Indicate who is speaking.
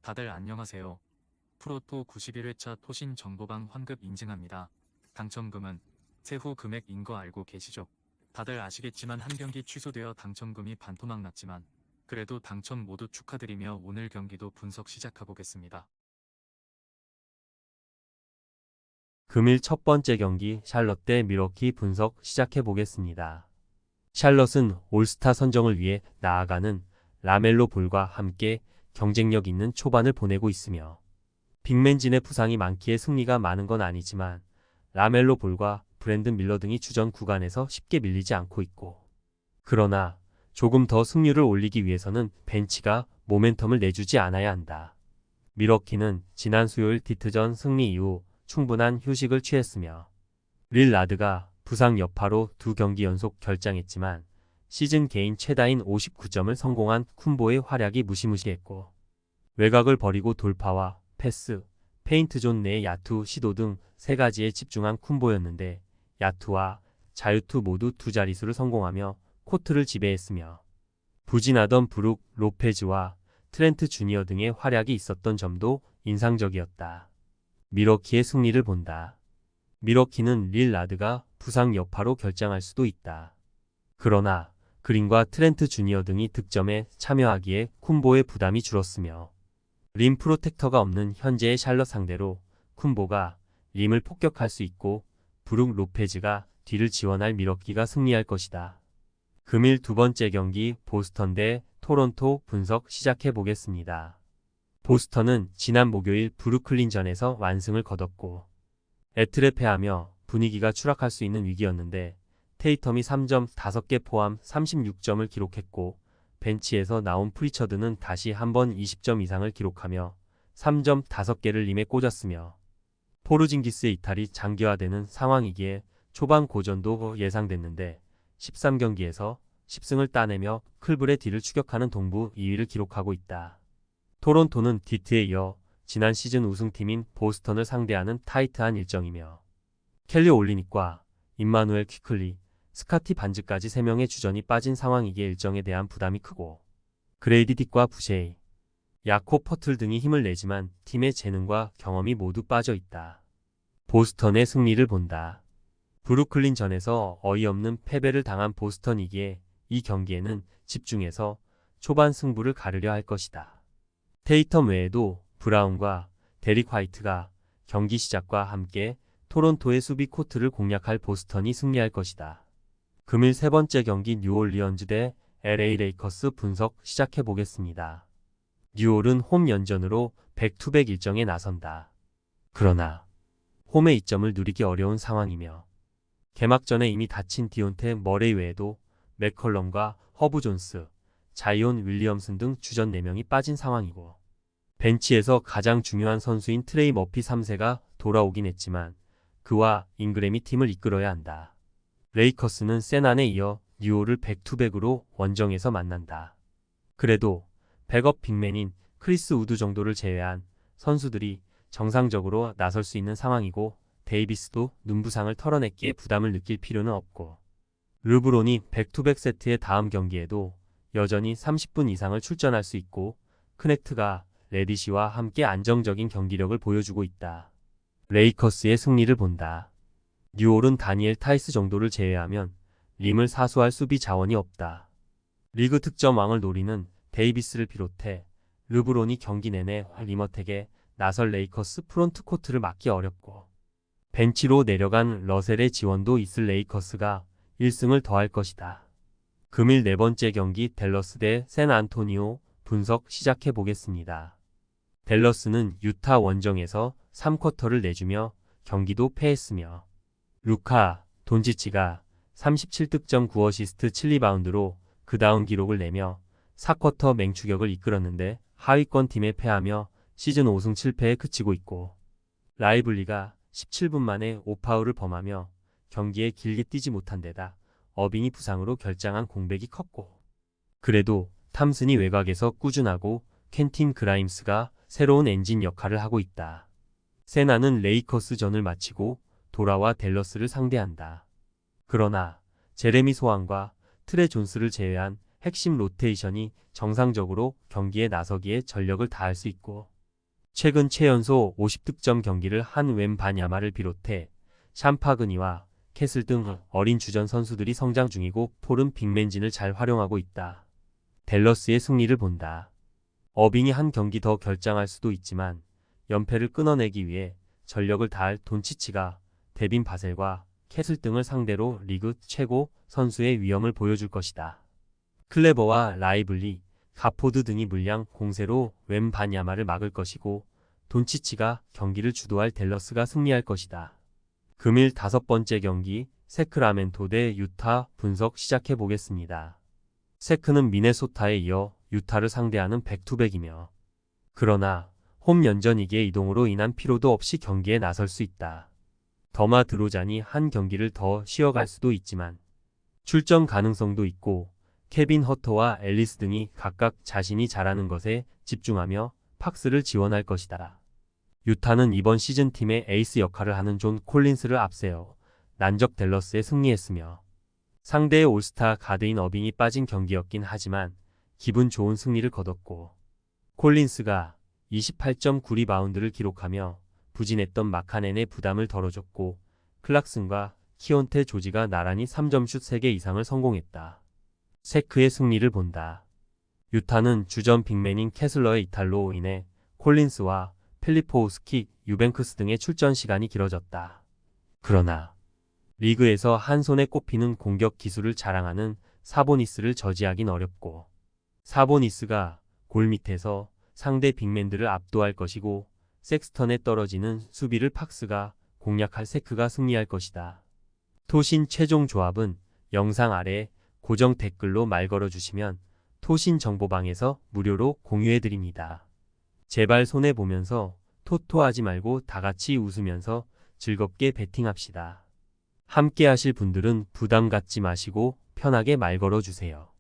Speaker 1: 다들 안녕하세요. 프로토 91회차 토신 정보방 환급 인증합니다. 당첨금은 세후 금액인 거 알고 계시죠? 다들 아시겠지만 한 경기 취소되어 당첨금이 반토막 났지만 그래도 당첨 모두 축하드리며 오늘 경기도 분석 시작해보겠습니다.
Speaker 2: 금일 첫 번째 경기 샬럿 대 밀워키 분석 시작해 보겠습니다. 샬럿은 올스타 선정을 위해 나아가는 라멜로 볼과 함께 경쟁력 있는 초반을 보내고 있으며 빅맨진의 부상이 많기에 승리가 많은 건 아니지만 라멜로 볼과 브랜든 밀러 등이 주전 구간에서 쉽게 밀리지 않고 있고, 그러나 조금 더 승률을 올리기 위해서는 벤치가 모멘텀을 내주지 않아야 한다. 밀워키는 지난 수요일 디트전 승리 이후 충분한 휴식을 취했으며 릴라드가 부상 여파로 두 경기 연속 결장했지만 시즌 개인 최다인 59점을 성공한 쿤보의 활약이 무시무시했고, 외곽을 버리고 돌파와 패스, 페인트존 내 야투 시도 등 세 가지에 집중한 쿤보였는데 야투와 자유투 모두 두 자릿수를 성공하며 코트를 지배했으며 부진하던 브룩 로페즈와 트렌트 주니어 등의 활약이 있었던 점도 인상적이었다. 밀워키의 승리를 본다. 밀워키는 릴라드가 부상 여파로 결장할 수도 있다. 그러나 그린과 트렌트 주니어 등이 득점에 참여하기에 쿤보의 부담이 줄었으며 림 프로텍터가 없는 현재의 샬럿 상대로 쿤보가 림을 폭격할 수 있고 브룩 로페즈가 뒤를 지원할 밀워키가 승리할 것이다. 금일 두 번째 경기 보스턴 대 토론토 분석 시작해 보겠습니다. 보스턴은 지난 목요일 브루클린전에서 완승을 거뒀고 애틀에 패하며 분위기가 추락할 수 있는 위기였는데 테이텀이 3점 5개 포함 36점을 기록했고 벤치에서 나온 프리처드는 다시 한번 20점 이상을 기록하며 3점 5개를 림에 꽂았으며 포르징기스의 이탈이 장기화되는 상황이기에 초반 고전도 예상됐는데 13경기에서 10승을 따내며 클블의 뒤를 추격하는 동부 2위를 기록하고 있다. 토론토는 디트에 이어 지난 시즌 우승팀인 보스턴을 상대하는 타이트한 일정이며 켈리 올리닉과 임마누엘 퀴클리, 스카티 반즈까지 3명의 주전이 빠진 상황이기에 일정에 대한 부담이 크고 그레이디 딕과 부셰이, 야코 퍼틀 등이 힘을 내지만 팀의 재능과 경험이 모두 빠져 있다. 보스턴의 승리를 본다. 브루클린전에서 어이없는 패배를 당한 보스턴이기에 이 경기에는 집중해서 초반 승부를 가르려 할 것이다. 테이텀 외에도 브라운과 데릭 화이트가 경기 시작과 함께 토론토의 수비 코트를 공략할 보스턴이 승리할 것이다. 금일 세 번째 경기 뉴올리언즈 대 LA 레이커스 분석 시작해 보겠습니다. 뉴올은 홈 연전으로 백투백 일정에 나선다. 그러나 홈의 이점을 누리기 어려운 상황이며 개막전에 이미 다친 디온테 머레이 외에도 맥컬럼과 허브 존스, 자이온 윌리엄슨 등 주전 4명이 빠진 상황이고 벤치에서 가장 중요한 선수인 트레이 머피 3세가 돌아오긴 했지만 그와 잉그램이 팀을 이끌어야 한다. 레이커스는 세난에 이어 뉴올을 백투백으로 원정에서 만난다. 그래도 백업 빅맨인 크리스 우드 정도를 제외한 선수들이 정상적으로 나설 수 있는 상황이고 데이비스도 눈부상을 털어냈기에 부담을 느낄 필요는 없고 르브론이 백투백 세트의 다음 경기에도 여전히 30분 이상을 출전할 수 있고 크넥트가 레디시와 함께 안정적인 경기력을 보여주고 있다. 레이커스의 승리를 본다. 뉴올은 다니엘 타이스 정도를 제외하면 림을 사수할 수비 자원이 없다. 리그 득점왕을 노리는 데이비스를 비롯해 르브론이 경기 내내 림어택에 나설 레이커스 프론트코트를 막기 어렵고 벤치로 내려간 러셀의 지원도 있을 레이커스가 1승을 더할 것이다. 금일 네 번째 경기 댈러스 대 샌안토니오 분석 시작해 보겠습니다. 댈러스는 유타 원정에서 3쿼터를 내주며 경기도 패했으며 루카 돈지치가 37득점 9어시스트 7리바운드로 그 다운 기록을 내며 4쿼터 맹추격을 이끌었는데 하위권 팀에 패하며 시즌 5승 7패에 그치고 있고 라이블리가 17분 만에 5파울을 범하며 경기에 길게 뛰지 못한 데다 어빙이 부상으로 결장한 공백이 컸고 그래도 탐슨이 외곽에서 꾸준하고 켄틴 그라임스가 새로운 엔진 역할을 하고 있다. 세나는 레이커스전을 마치고 돌아와 댈러스를 상대한다. 그러나 제레미 소환과 트레 존스를 제외한 핵심 로테이션이 정상적으로 경기에 나서기에 전력을 다할 수 있고 최근 최연소 50득점 경기를 한 웬바냐마를 비롯해 샴파그니와 캐슬 등 어린 주전 선수들이 성장 중이고 폴은 빅맨진을 잘 활용하고 있다. 댈러스의 승리를 본다. 어빙이 한 경기 더 결장할 수도 있지만 연패를 끊어내기 위해 전력을 다할 돈치치가 데빈 바셀과 캐슬 등을 상대로 리그 최고 선수의 위험을 보여줄 것이다. 클레버와 라이블리, 가포드 등이 물량 공세로 웬바냐마를 막을 것이고 돈치치가 경기를 주도할 댈러스가 승리할 것이다. 금일 5번째 경기 세크라멘토 대 유타 분석 시작해 보겠습니다. 세크는 미네소타에 이어 유타를 상대하는 백투백이며 그러나 홈 연전이기의 이동으로 인한 피로도 없이 경기에 나설 수 있다. 더마 드로잔이 한 경기를 더 쉬어갈 수도 있지만 출전 가능성도 있고 케빈 허터와 앨리스 등이 각각 자신이 잘하는 것에 집중하며 팍스를 지원할 것이다. 유타는 이번 시즌 팀의 에이스 역할을 하는 존 콜린스를 앞세워 난적 댈러스에 승리했으며 상대의 올스타 가드인 어빙이 빠진 경기였긴 하지만 기분 좋은 승리를 거뒀고 콜린스가 28.9리바운드를 기록하며 부진했던 마카넨의 부담을 덜어줬고 클락슨과 키온테 조지가 나란히 3점슛 3개 이상을 성공했다. 세크의 승리를 본다. 유타는 주전 빅맨인 캐슬러의 이탈로 인해 콜린스와 필리포우스키, 유뱅크스 등의 출전 시간이 길어졌다. 그러나 리그에서 한 손에 꼽히는 공격 기술을 자랑하는 사보니스를 저지하긴 어렵고 사보니스가 골 밑에서 상대 빅맨들을 압도할 것이고 섹스턴에 떨어지는 수비를 팍스가 공략할 세크가 승리할 것이다. 토신 최종 조합은 영상 아래 고정 댓글로 말 걸어주시면 토신 정보방에서 무료로 공유해드립니다. 제발 손해보면서 토토하지 말고 다같이 웃으면서 즐겁게 베팅합시다. 함께 하실 분들은 부담 갖지 마시고 편하게 말 걸어주세요.